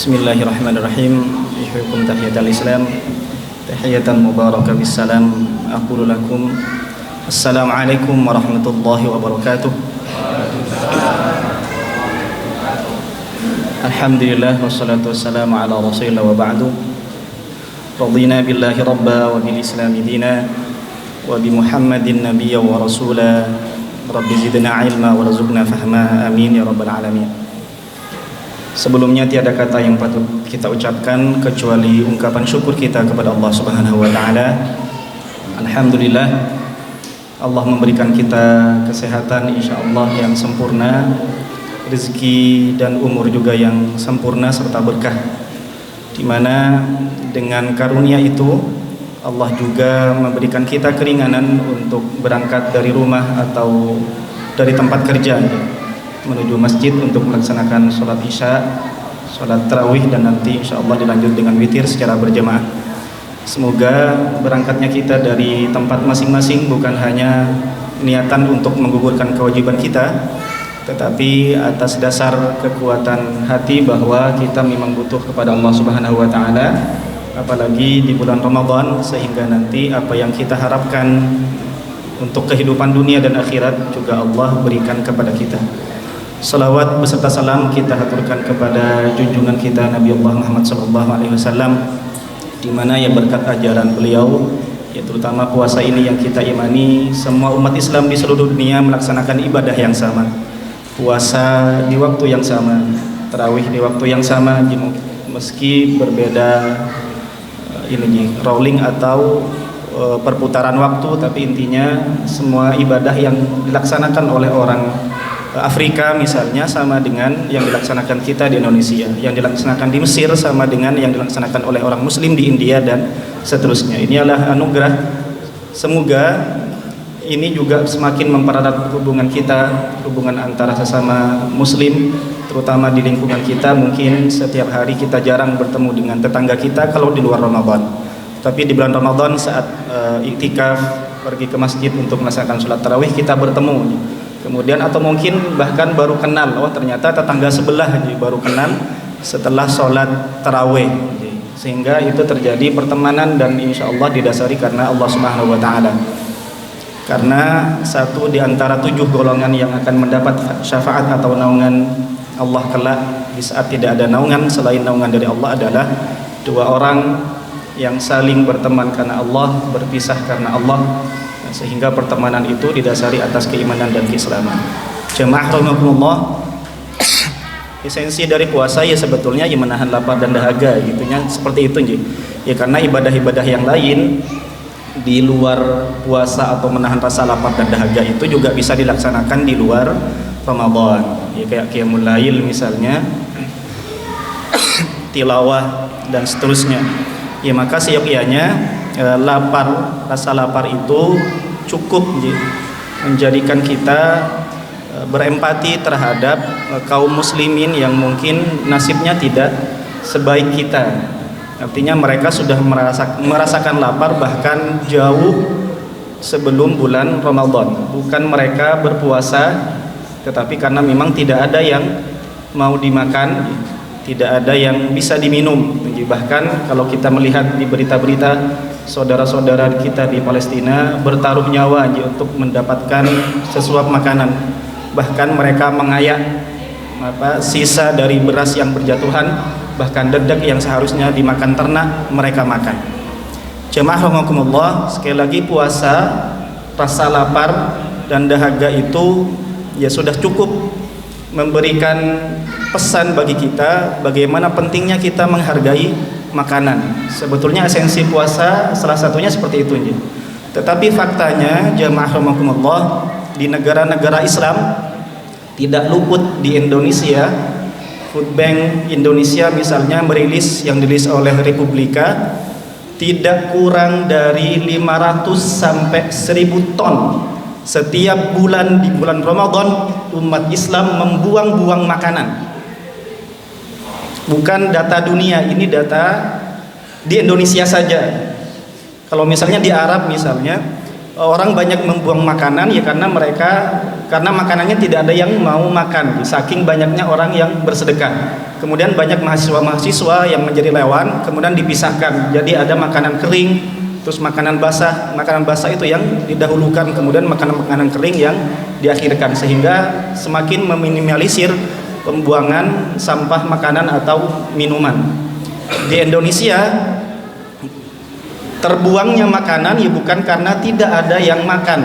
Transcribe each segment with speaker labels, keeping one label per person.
Speaker 1: Bismillahirrahmanirrahim. Ihyikum tahiyatul Islam. Tahiyatan mubarakah bissalam. Aqulu lakum assalamualaikum warahmatullahi wabarakatuh. Alhamdulillah wassalatu wassalamu ala Rasulillah wa ba'du. Radina billahi rabba wa bil islami dina wa bi Muhammadin nabiyya wa rasula. Rabbi zidna ilma warzuqna fahma. Amin ya rabbal alamin. Sebelumnya tiada kata yang patut kita ucapkan kecuali ungkapan syukur kita kepada Allah Subhanahu wa taala. Alhamdulillah Allah memberikan kita kesehatan insyaallah yang sempurna, rezeki dan umur juga yang sempurna serta berkah. Di mana dengan karunia itu Allah juga memberikan kita keringanan untuk berangkat dari rumah atau dari tempat kerja menuju masjid untuk melaksanakan sholat isya, sholat tarawih, dan nanti insya Allah dilanjut dengan witir secara berjamaah. Semoga berangkatnya kita dari tempat masing-masing bukan hanya niatan untuk menggugurkan kewajiban kita, tetapi atas dasar kekuatan hati bahwa kita memang butuh kepada Allah Subhanahu wa taala, apalagi di bulan Ramadan, sehingga nanti apa yang kita harapkan untuk kehidupan dunia dan akhirat juga Allah berikan kepada kita. Salawat beserta salam kita haturkan kepada junjungan kita Nabi Allah Muhammad SAW, di mana yang berkat ajaran beliau, ya terutama puasa ini yang kita imani, semua umat Islam di seluruh dunia melaksanakan ibadah yang sama, puasa di waktu yang sama, tarawih di waktu yang sama, meski berbeda rolling atau perputaran waktu, tapi intinya semua ibadah yang dilaksanakan oleh orang Afrika misalnya sama dengan yang dilaksanakan kita di Indonesia, yang dilaksanakan di Mesir sama dengan yang dilaksanakan oleh orang Muslim di India, dan seterusnya. Ini adalah anugerah. Semoga ini juga semakin mempererat hubungan kita, hubungan antara sesama Muslim, terutama di lingkungan kita. Mungkin setiap hari kita jarang bertemu dengan tetangga kita kalau di luar Ramadan, tapi di bulan Ramadan saat iktikaf pergi ke masjid untuk melaksanakan sholat tarawih kita bertemu. Kemudian atau mungkin bahkan baru kenal, oh ternyata tetangga sebelah baru kenal setelah sholat tarawih, sehingga itu terjadi pertemanan dan insya Allah didasari karena Allah Subhanahu wa taala. Karena satu di antara 7 golongan yang akan mendapat syafaat atau naungan Allah kelak di saat tidak ada naungan selain naungan dari Allah adalah 2 orang yang saling berteman karena Allah, berpisah karena Allah, sehingga pertemanan itu didasari atas keimanan dan keislaman. Jemaah rahimakumullah, esensi dari puasa ya sebetulnya ya menahan lapar dan dahaga gitunya, seperti itu ya, karena ibadah-ibadah yang lain di luar puasa atau menahan rasa lapar dan dahaga itu juga bisa dilaksanakan di luar Ramadan, ya kayak qiyamul lail misalnya, tilawah dan seterusnya. Ya maka seyogyanya rasa lapar itu cukup menjadikan kita berempati terhadap kaum muslimin yang mungkin nasibnya tidak sebaik kita. Artinya mereka sudah merasakan lapar bahkan jauh sebelum bulan Ramadan. Bukan mereka berpuasa, tetapi karena memang tidak ada yang mau dimakan, tidak ada yang bisa diminum. Bahkan kalau kita melihat di berita-berita, saudara-saudara kita di Palestina bertaruh nyawa untuk mendapatkan sesuap makanan. Bahkan mereka mengayak sisa dari beras yang berjatuhan, bahkan dedek yang seharusnya dimakan ternak mereka makan. Jemaah rahimakumullah, sekali lagi puasa, rasa lapar dan dahaga itu ya sudah cukup memberikan pesan bagi kita bagaimana pentingnya kita menghargai makanan. Sebetulnya esensi puasa salah satunya seperti itu. Tetapi faktanya jemaah rahimakumullah, di negara-negara Islam tidak luput di Indonesia. Food Bank Indonesia misalnya merilis, yang dirilis oleh Republika, tidak kurang dari 500 sampai 1000 ton setiap bulan di bulan Ramadan umat Islam membuang-buang makanan. Bukan data dunia, ini data di Indonesia saja. Kalau misalnya di Arab misalnya orang banyak membuang makanan ya karena makanannya tidak ada yang mau makan, saking banyaknya orang yang bersedekah. Kemudian banyak mahasiswa yang menjadi lewan, kemudian dipisahkan, jadi ada makanan kering, terus makanan basah itu yang didahulukan, kemudian makanan kering yang diakhirkan, sehingga semakin meminimalisir pembuangan sampah makanan atau minuman. Di Indonesia terbuangnya makanan ya bukan karena tidak ada yang makan,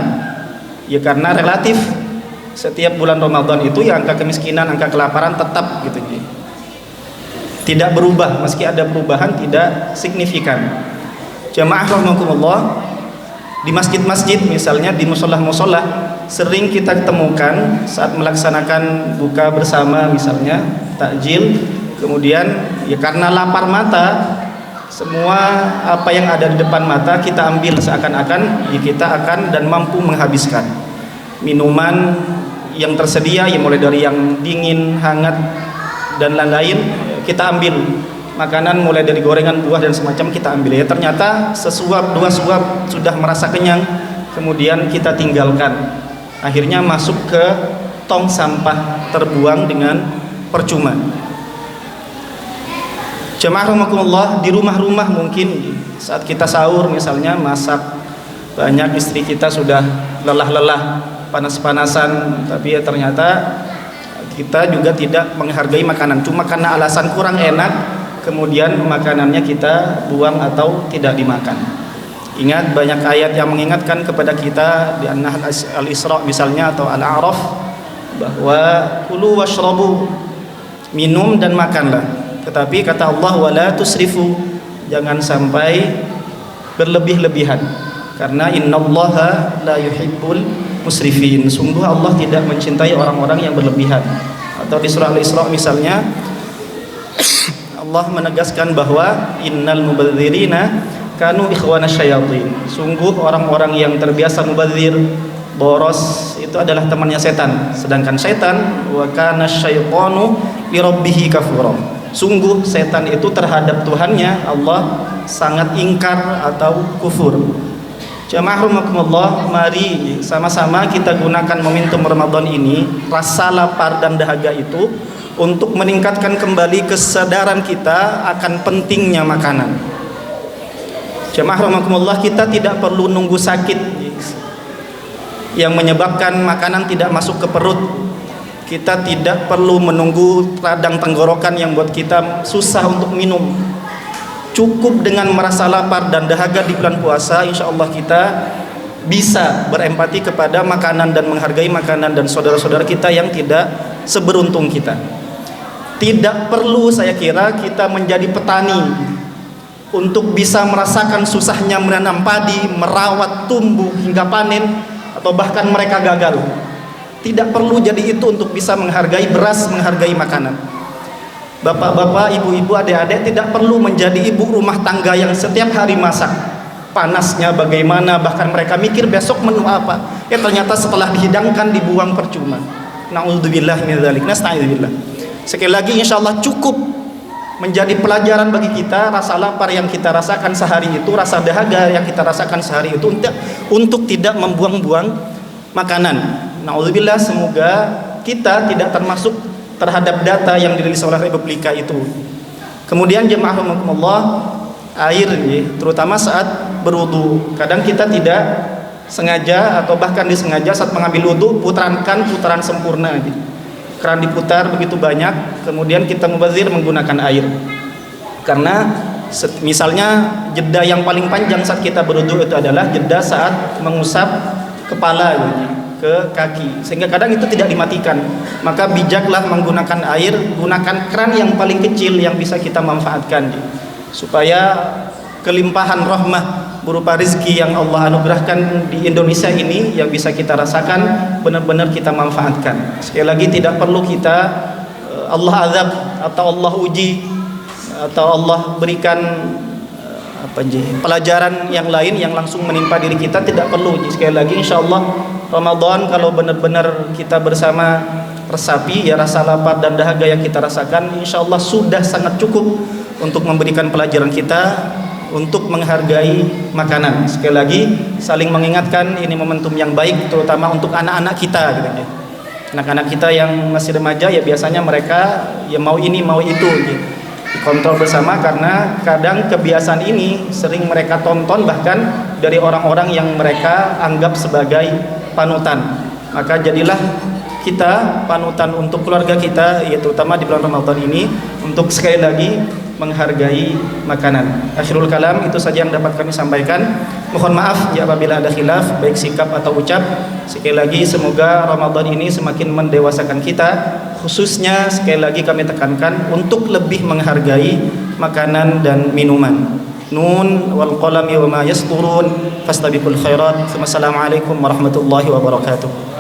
Speaker 1: ya karena relatif setiap bulan Ramadan itu ya angka kemiskinan, angka kelaparan tetap gitu, tidak berubah, meski ada perubahan tidak signifikan. Jamaah rahimakumullah, di masjid-masjid misalnya, di musola-musola sering kita temukan saat melaksanakan buka bersama misalnya takjil, kemudian ya karena lapar mata, semua apa yang ada di depan mata kita ambil, seakan-akan ya kita akan dan mampu menghabiskan. Minuman yang tersedia ya mulai dari yang dingin, hangat dan lain-lain kita ambil. Makanan mulai dari gorengan, buah dan semacam kita ambil, ya ternyata sesuap dua suap sudah merasa kenyang, kemudian kita tinggalkan, akhirnya masuk ke tong sampah, terbuang dengan percuma. Jemaah rahimakumullah, di rumah-rumah mungkin saat kita sahur misalnya masak banyak, istri kita sudah lelah-lelah, panas-panasan, tapi ya ternyata kita juga tidak menghargai makanan, cuma karena alasan kurang enak kemudian makanannya kita buang atau tidak dimakan. Ingat, banyak ayat yang mengingatkan kepada kita di An-Nahl, Al-Isra misalnya atau Al-A'raf, bahwa kulu washrabu, minum dan makanlah. Tetapi kata Allah, wala tusrifu, jangan sampai berlebih-lebihan, karena innallaha la yuhibbul musrifin, sungguh Allah tidak mencintai orang-orang yang berlebihan. Atau di surah Al-Isra misalnya Allah menegaskan bahwa innal mubadzirina kanu ikhwana syayatin, sungguh orang-orang yang terbiasa mubadzir, boros, itu adalah temannya setan, sedangkan setan wa kana syaitanu li rabbih kafura, sungguh setan itu terhadap Tuhannya Allah sangat ingkar atau kufur. Jamaah rahimakumullah, mari sama-sama kita gunakan momentum Ramadan ini, rasa lapar dan dahaga itu, untuk meningkatkan kembali kesadaran kita akan pentingnya makanan. Jamaah rahimakumullah, kita tidak perlu nunggu sakit yang menyebabkan makanan tidak masuk ke perut. Kita tidak perlu menunggu radang tenggorokan yang buat kita susah untuk minum. Cukup dengan merasa lapar dan dahaga di bulan puasa, insya Allah kita bisa berempati kepada makanan dan menghargai makanan dan saudara-saudara kita yang tidak seberuntung kita. Tidak perlu saya kira kita menjadi petani untuk bisa merasakan susahnya menanam padi, merawat tumbuh hingga panen, atau bahkan mereka gagal. Tidak perlu jadi itu untuk bisa menghargai beras, menghargai makanan. Bapak-bapak, ibu-ibu, adik-adik tidak perlu menjadi ibu rumah tangga yang setiap hari masak. Panasnya bagaimana, bahkan mereka mikir besok menu apa. Ya ternyata setelah dihidangkan dibuang percuma. Na'udzubillah min dzalik, nasta'idzubillah. Sekali lagi insyaallah cukup menjadi pelajaran bagi kita rasa lapar yang kita rasakan sehari itu, rasa dahaga yang kita rasakan sehari itu, untuk tidak membuang-buang makanan. Na'udzubillah, semoga kita tidak termasuk terhadap data yang dirilis oleh Republika itu. Kemudian jemaah rahimakumullah, air terutama saat berwudu, kadang kita tidak sengaja atau bahkan disengaja saat mengambil wudu putaran sempurna, keran diputar begitu banyak, kemudian kita mubazir menggunakan air. Karena misalnya jeda yang paling panjang saat kita berwudu itu adalah jeda saat mengusap kepala ke kaki, sehingga kadang itu tidak dimatikan. Maka bijaklah menggunakan air, gunakan keran yang paling kecil yang bisa kita manfaatkan, supaya kelimpahan rahmah berupa rezeki yang Allah anugerahkan di Indonesia ini yang bisa kita rasakan benar-benar kita manfaatkan. Sekali lagi, tidak perlu kita Allah azab atau Allah uji atau Allah berikan pelajaran yang lain yang langsung menimpa diri kita, tidak perlu. Sekali lagi, insyaallah Ramadan kalau benar-benar kita bersama resapi ya rasa lapar dan dahaga yang kita rasakan, insyaallah sudah sangat cukup untuk memberikan pelajaran kita untuk menghargai makanan. Sekali lagi saling mengingatkan, ini momentum yang baik terutama untuk anak-anak kita gitu ya. Anak-anak kita yang masih remaja ya biasanya mereka ya mau ini mau itu gitu. Dikontrol bersama karena kadang kebiasaan ini sering mereka tonton bahkan dari orang-orang yang mereka anggap sebagai panutan. Maka jadilah kita panutan untuk keluarga kita, ya terutama di bulan Ramadan ini, untuk sekali lagi menghargai makanan. Akhirul kalam, itu saja yang dapat kami sampaikan. Mohon maaf ya apabila ada khilaf baik sikap atau ucap. Sekali lagi semoga Ramadan ini semakin mendewasakan kita, khususnya sekali lagi kami tekankan untuk lebih menghargai makanan dan minuman. Nun wal qalami wa ma yasturun fastabiqul khairat. Wassalamualaikum warahmatullahi wabarakatuh.